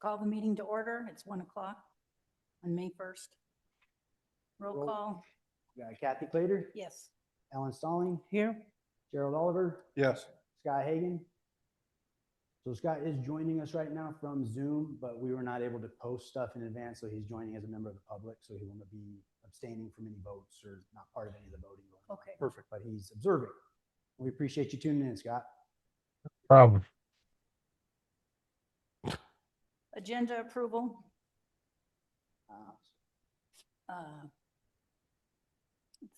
Call the meeting to order. It's 1 o'clock on May 1st. Roll call. We got Kathy Clater, Yes. Ellen Stalling, Here. Gerald Oliver, Yes. Scott Hagan. So Scott is joining us right now from Zoom, but we were not able to post stuff in advance, so he's joining as a member of the public, so he will not be abstaining from any votes or not part of any of the voting. Okay. Perfect. But he's observing. We appreciate you tuning in, Scott. Problem. Agenda approval. Let's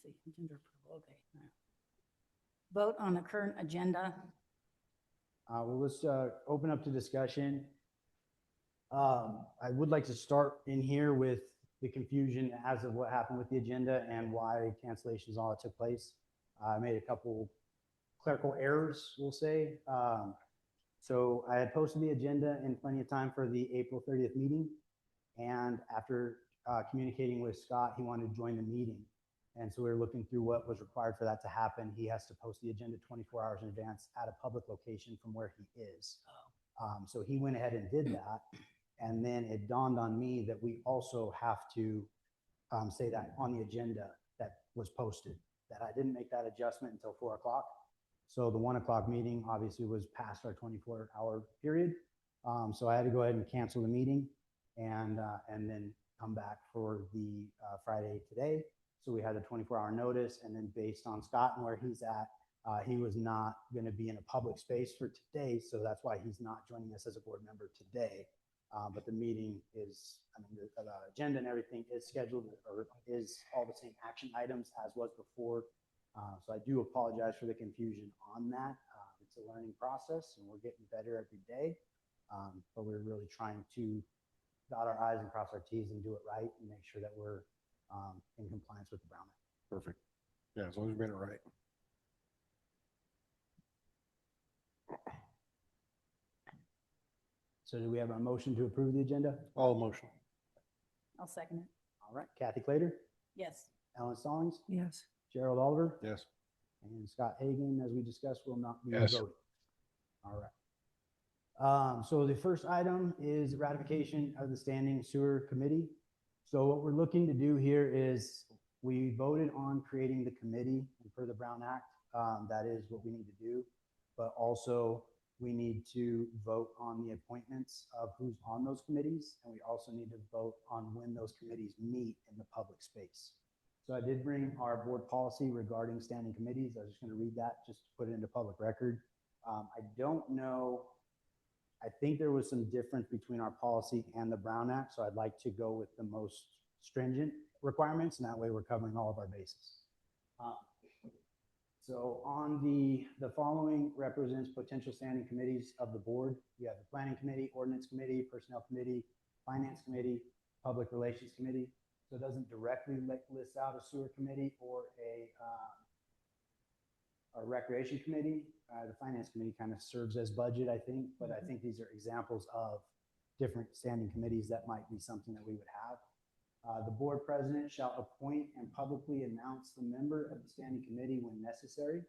see, agenda approval, okay. All right. Vote on the current agenda. Well, let's open up to discussion. I would like to start in here with the confusion as of what happened with the agenda and why cancellations all took place. I made a couple clerical errors, we'll say. So I had posted the agenda in plenty of time for the April 30th meeting. And after communicating with Scott, he wanted to join the meeting. And so we were looking through what was required for that to happen. He has to post the agenda 24 hours in advance at a public location from where he is. So he went ahead and did that. And then it dawned on me that we also have to say that on the agenda that was posted, that I didn't make that adjustment until 4 o'clock. So the 1 o'clock meeting obviously was past our 24-hour period. So I had to go ahead and cancel the meeting and then come back for the Friday today. So we had a 24-hour notice, and then based on Scott and where he's at, he was not going to be in a public space for today. So that's why he's not joining us as a board member today. But the meeting is, the agenda and everything is scheduled or is all the same action items as was before. So I do apologize for the confusion on that. It's a learning process and we're getting better every day. But we're really trying to dot our I's and cross our T's and do it right and make sure that we're in compliance with the Brown Act. Perfect. Yeah, as long as you're doing it right. So do we have a motion to approve the agenda? All motion. I'll second it. All right, Kathy Clater, Yes. Ellen Stallings, Yes. Gerald Oliver, Yes. and Scott Hagan, as we discussed, will not be Yes. voting. All right. So the first item is ratification of the Standing Sewer Committee. So what we're looking to do here is we voted on creating the committee for the Brown Act. That is what we need to do. But also we need to vote on the appointments of who's on those committees. And we also need to vote on when those committees meet in the public space. So I did bring our board policy regarding standing committees. I was just going to read that just to put it into public record. I don't know. I think there was some difference between our policy and the Brown Act. So I'd like to go with the most stringent requirements. And that way we're covering all of our bases. So on the following represents potential standing committees of the board. You have the Planning Committee, Ordinance Committee, Personnel Committee, Finance Committee, Public Relations Committee. So it doesn't directly list out a sewer committee or a recreation committee. The Finance Committee kind of serves as budget, I think, but I think these are examples of different standing committees that might be something that we would have. The board president shall appoint and publicly announce the member of the standing committee when necessary.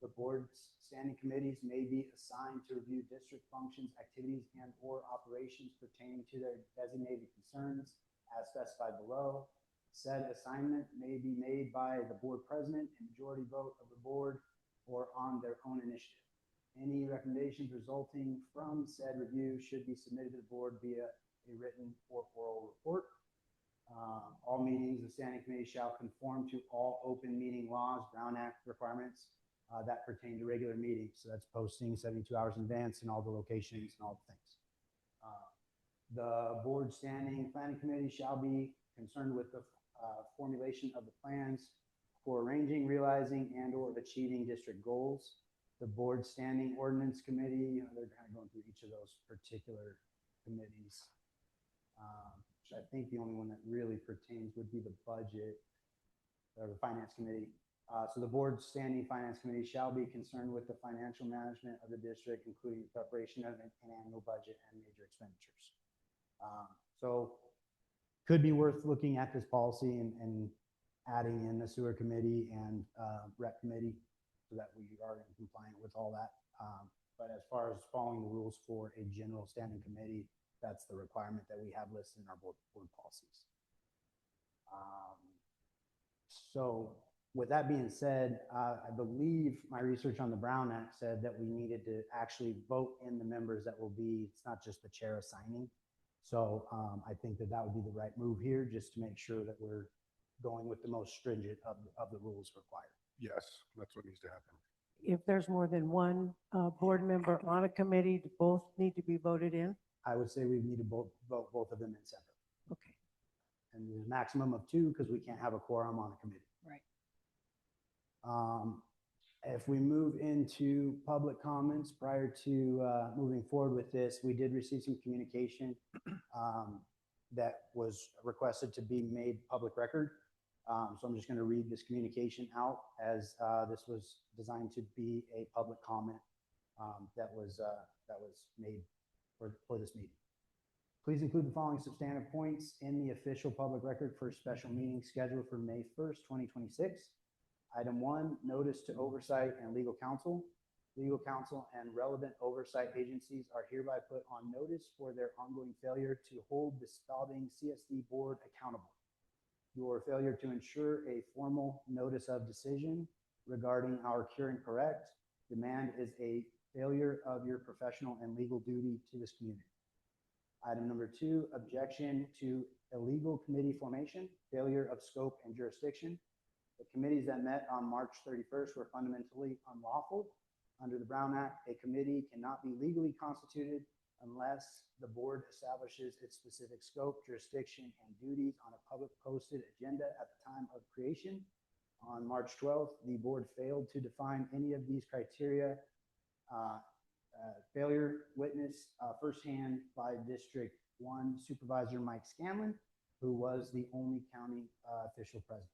The board's standing committees may be assigned to review district functions, activities, and or operations pertaining to their designated concerns as specified below. Said assignment may be made by the board president and majority vote of the board or on their own initiative. Any recommendations resulting from said review should be submitted to the board via a written or oral report. All meetings of standing committee shall conform to all open meeting laws, Brown Act requirements that pertain to regular meetings. So that's posting 72 hours in advance and all the locations and all the things. The board standing planning committee shall be concerned with the formulation of the plans for arranging, realizing, and or achieving district goals. The board standing ordinance committee, they're kind of going through each of those particular committees. I think the only one that really pertains would be the budget or the finance committee. So the board standing finance committee shall be concerned with the financial management of the district, including the preparation of an annual budget and major expenditures. So could be worth looking at this policy and adding in the sewer committee and rec committee so that we are compliant with all that. But as far as following the rules for a general standing committee, That's the requirement that we have listed in our board policies. So with that being said, I believe my research on the Brown Act said that we needed to actually vote in the members that will be, it's not just the chair assigning. So I think that that would be the right move here, just to make sure that we're going with the most stringent of the rules required. Yes, that's what needs to happen. If there's more than one board member on a committee, do both need to be voted in? I would say we need to vote both of them in separate. Okay. And there's a maximum of 2 because we can't have a quorum on a committee. Right. If we move into public comments prior to moving forward with this, we did receive some communication that was requested to be made public record. So I'm just going to read this communication out, as this was designed to be a public comment that was made for this meeting. Please include the following substantive points in the official public record for a special meeting scheduled for May 1st, 2026. Item 1, notice to oversight and legal counsel. Legal counsel and relevant oversight agencies are hereby put on notice for their ongoing failure to hold the Spalding CSD board accountable. Your failure to ensure a formal notice of decision regarding our cure and correct demand is a failure of your professional and legal duty to this community. Item number 2, objection to illegal committee formation, failure of scope and jurisdiction. The committees that met on March 31st were fundamentally unlawful. Under the Brown Act, a committee cannot be legally constituted unless the board establishes its specific scope, jurisdiction, and duties on a public posted agenda at the time of creation. On March 12th, the board failed to define any of these criteria. Failure witnessed firsthand by District 1 Supervisor Mike Scanlon, who was the only county official present.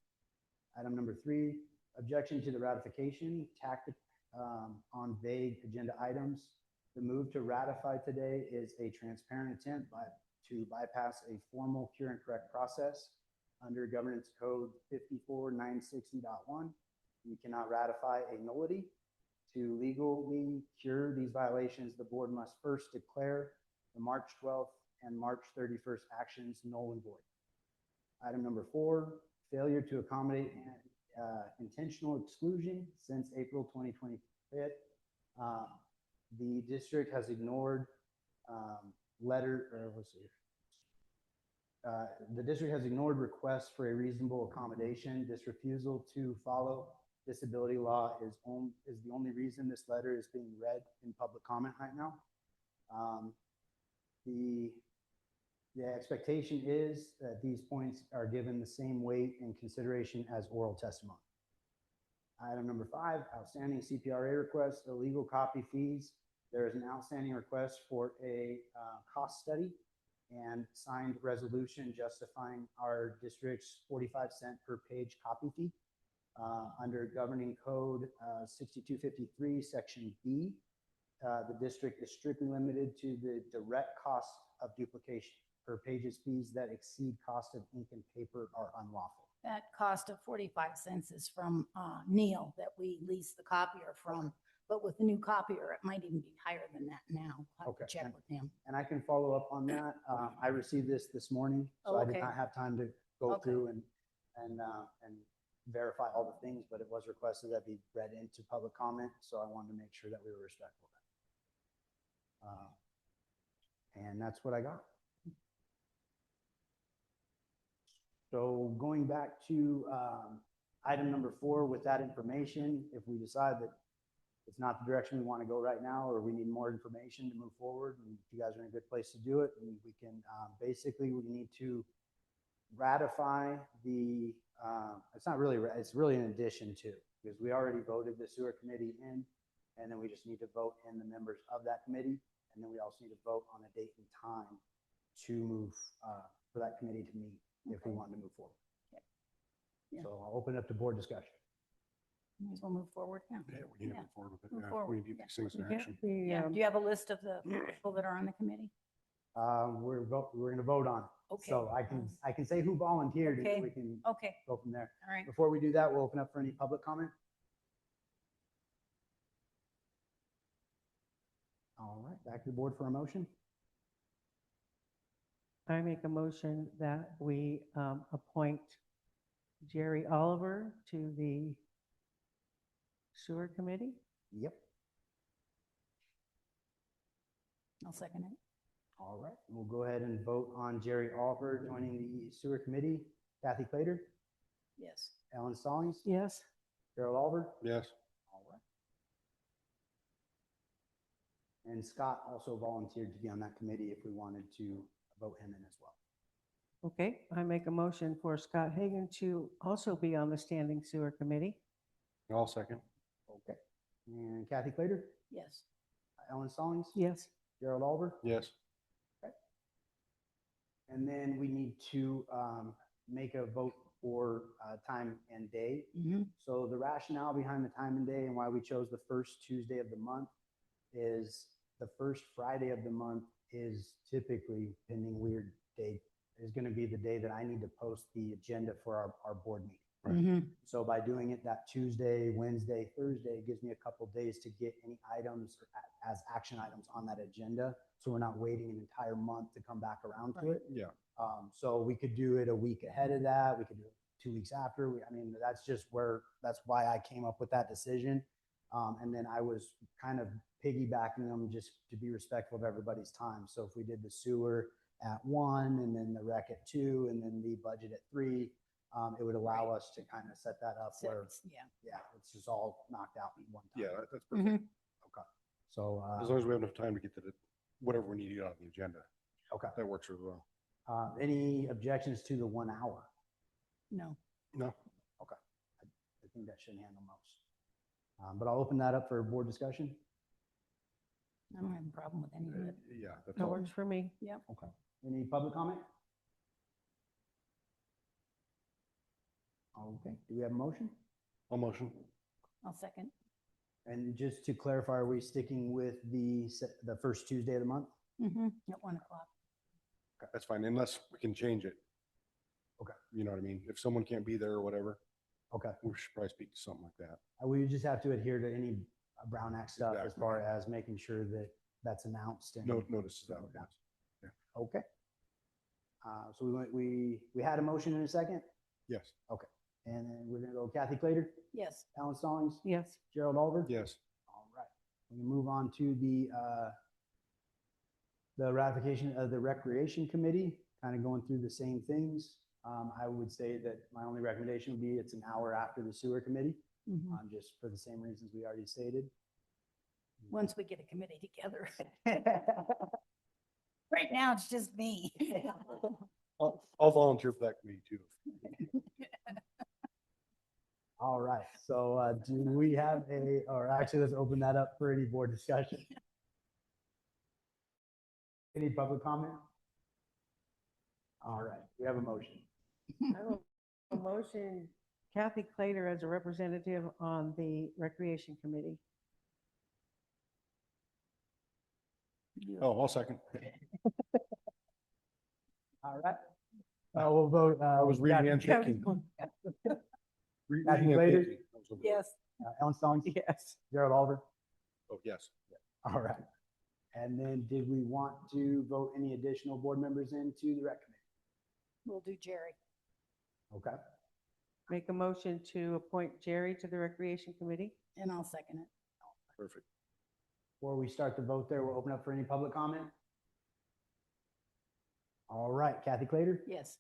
Item number 3, objection to the ratification tactic on vague agenda items. The move to ratify today is a transparent attempt to bypass a formal cure and correct process under Governance Code 54960.1. You cannot ratify a nullity. To legally cure these violations, the board must first declare the March 12th and March 31st actions null and void. Item number 4, failure to accommodate intentional exclusion since April 2025. The district has ignored the district has ignored requests for a reasonable accommodation. This refusal to follow disability law is the only reason this letter is being read in public comment right now. The expectation is that these points are given the same weight and consideration as oral testimony. Item number 5, outstanding CPRA requests, illegal copy fees. There is an outstanding request for a cost study and signed resolution justifying our district's 45-cent per page copy fee. Under Governing Code 6253, Section B, the district is strictly limited to the direct cost of duplication. Per pages fees that exceed cost of ink and paper are unlawful. That cost of 45 cents is from Neil that we lease the copier from. But with the new copier, it might even be higher than that now. I'll have to check with him. And I can follow up on that. I received this morning, so I did not have time to go through and verify all the things, but it was requested that be read into public comment, so I wanted to make sure that we were respectful of that. And that's what I got. So going back to item number 4, with that information, if we decide that it's not the direction we want to go right now, or we need more information to move forward, and if you guys are in a good place to do it, and we can basically, we need to ratify the, it's really in addition to, because we already voted the sewer committee in, and then we just need to vote in the members of that committee, and then we also need to vote on a date and time to move for that committee to meet if we want to move forward. Yeah. So I'll open up to board discussion. Might as well move forward now. Yeah, we need to move forward with it. Move Yeah, forward, we need to get these things in action. Yeah. Do you have a list of the people that are on the committee? We're going to vote on it. Okay. So I can say who volunteered, Okay. and we can Okay, go from there. all right. Before we do that, we'll open up for any public comment. All right, back to the board for a motion. I make a motion that we appoint Jerry Oliver to the sewer committee. Yep. I'll second it. All right, we'll go ahead and vote on Jerry Oliver joining the sewer committee. Kathy Clater, Yes. Ellen Stallings, Yes, Gerald Oliver. Yes, All right. And Scott also volunteered to be on that committee if we wanted to vote him in as well. okay. I make a motion for Scott Hagan to also be on the standing sewer committee. I'll second. Okay. And Kathy Clater, Yes. Ellen Stallings, Yes, Gerald Oliver. Yes, And then we need to make a vote for time and day. Mm-hmm. So the rationale behind the time and day and why we chose the first Tuesday of the month is the first Friday of the month is typically, pending weird date, is going to be the day that I need to post the agenda for our board meeting. Right. Mm-hmm. So by doing it that Tuesday, Wednesday, Thursday, it gives me a couple days to get any items as action items on that agenda. So we're not waiting an entire month to come back around to it. yeah, So we could do it a week ahead of that. We could do it 2 weeks after. I mean, that's why I came up with that decision. And then I was kind of piggybacking them just to be respectful of everybody's time. So if we did the sewer at 1 and then the rec at 2 and then the budget at 3, it would allow us to kind of set that up where, Yeah. it's just all knocked out in one time. yeah, that's perfect. Mm-hmm. So, As long as we have enough time to get to whatever we need to get on the agenda, okay. that works really well. Any objections to the 1 hour? No. No, I think that should handle most. But I'll open that up for board discussion. I don't have a problem with any of it. yeah, that's that all. works for me. Okay. Any public comment? Okay. Do we have a motion? I'll motion. I'll second. And just to clarify, are we sticking with the first Tuesday of the month? Mm-hmm. At 1 o'clock. That's fine, unless we can change it. Okay. You know what I mean? If someone can't be there or whatever, Okay. we should probably speak to something like that. We just have to adhere to any Brown Act stuff as Exactly. far as making sure that that's announced. And No notices out. Okay. So we had a motion in a second, Yes, and then we're gonna go Kathy Clater, Yes. Alan Stallings, Yes, Gerald Oliver. yes, All right. We can move on to the ratification of the Recreation Committee, kind of going through the same things. I would say that my only recommendation would be it's an hour after the Sewer Committee, Mm-hmm. just for the same reasons we already stated. Once we get a committee together. Right now, it's just me. I'll volunteer for that committee too. All right, so do we have or actually, let's open that up for any board discussion. Any public comment? All right, we have a motion. I will motion Kathy Clater as a representative on the Recreation Committee. Oh, I'll second. All right. We'll vote. I was reading and Kathy- thinking. Kathy Reading and Clater? thinking. That was a- Yes. Ellen Stallings, Yes, Gerald Oliver. Oh, yes. All right. And then did we want to vote any additional board members into the rec committee? We'll do Jerry. Okay. make a motion to appoint Jerry to the Recreation Committee. And I'll second it. Perfect. Before we start the vote there, we'll open up for any public comment. All right, Kathy Clater, Yes.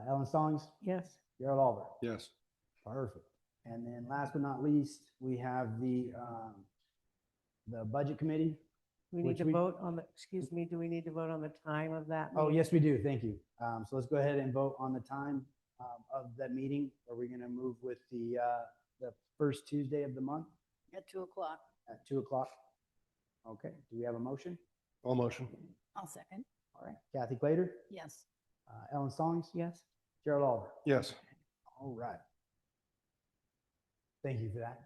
Ellen Stallings, Yes, Gerald Oliver. Yes. Perfect. And then last but not least, we have the budget committee. we need Which to we- vote on the, excuse me, do we need to vote on the time of that? Oh, meeting? yes, we do. Thank you. So let's go ahead and vote on the time of that meeting. Are we going to move with the first Tuesday of the month At 2 o'clock. at 2 o'clock? Okay. Do we have a motion? All motion. I'll second. All right. Kathy Clater, Yes. Ellen Stallings, Yes, Gerald Oliver. Yes. All right. Thank you for that.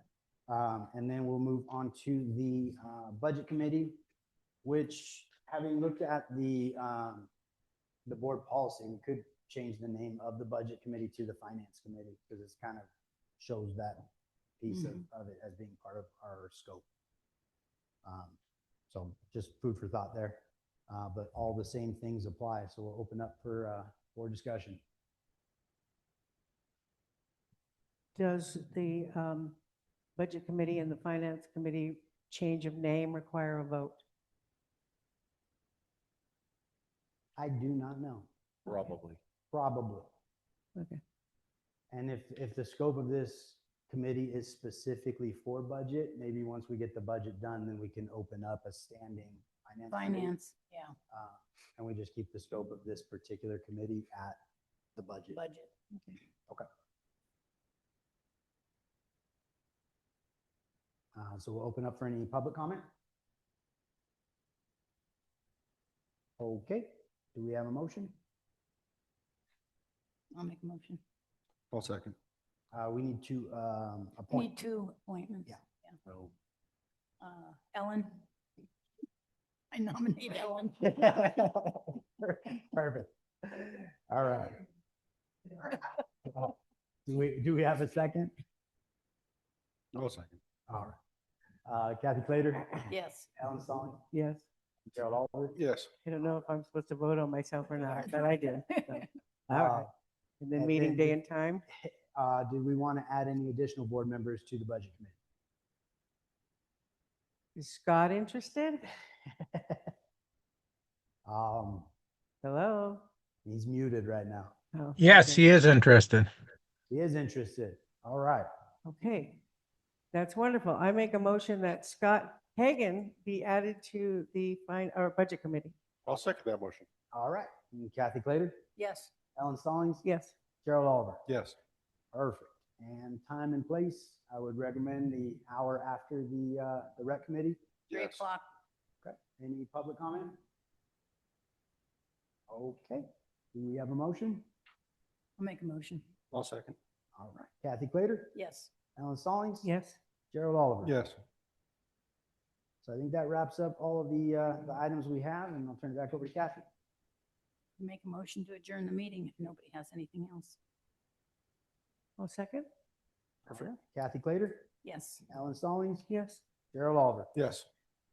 And then we'll move on to the budget committee, which, having looked at the board policy, we could change the name of the budget committee to the finance committee because it's kind of shows that piece of it as being part of our scope. So just food for thought there. But all the same things apply. So we'll open up for discussion. Does the Budget Committee and the Finance Committee change of name require a vote? I do not know. Probably. Probably. Okay. And if the scope of this committee is specifically for budget, maybe once we get the budget done, then we can open up a standing finance. committee. Finance, yeah, And we just keep the scope of this particular committee at the budget. budget. Okay. So we'll open up for any public comment. Okay, do we have a motion? I'll make a motion. I'll second. We need to We appoint. need 2 appointments. Yeah. So Ellen. I nominate Ellen. Perfect. All right. Do we have a second? I'll second. All right. Kathy Clater, Yes. Ellen Stallings, Yes. Gerald Oliver. Yes. I don't know if I'm supposed to vote on myself or not, but I did. so. All Uh, right. And then and meeting then day the- and time? Do we want to add any additional board members to the budget committee? Is Scott interested? Hello? He's muted right now. Oh, Yes, okay. he is interested. He is interested. All right. Okay, that's wonderful. I make a motion that Scott Hagan be added to the Budget Committee. I'll second that motion. All right. And Kathy Clater, Yes. Ellen Stallings, Yes, Gerald Oliver. Yes. Perfect. And time and place, I would recommend the hour after the rec committee. 3 Yes. o'clock. Okay. Any public comment? Okay. Do we have a motion? I'll make a motion. I'll second. All right. Kathy Clater, Yes. Ellen Stallings. yes. Gerald Oliver. Yes. So I think that wraps up all of the items we have, and I'll turn it back over to Kathy. Make a motion to adjourn the meeting if nobody has anything else. One second? Perfect. Kathy Clater, Yes. Ellen Stallings, Yes. Gerald Oliver. Yes.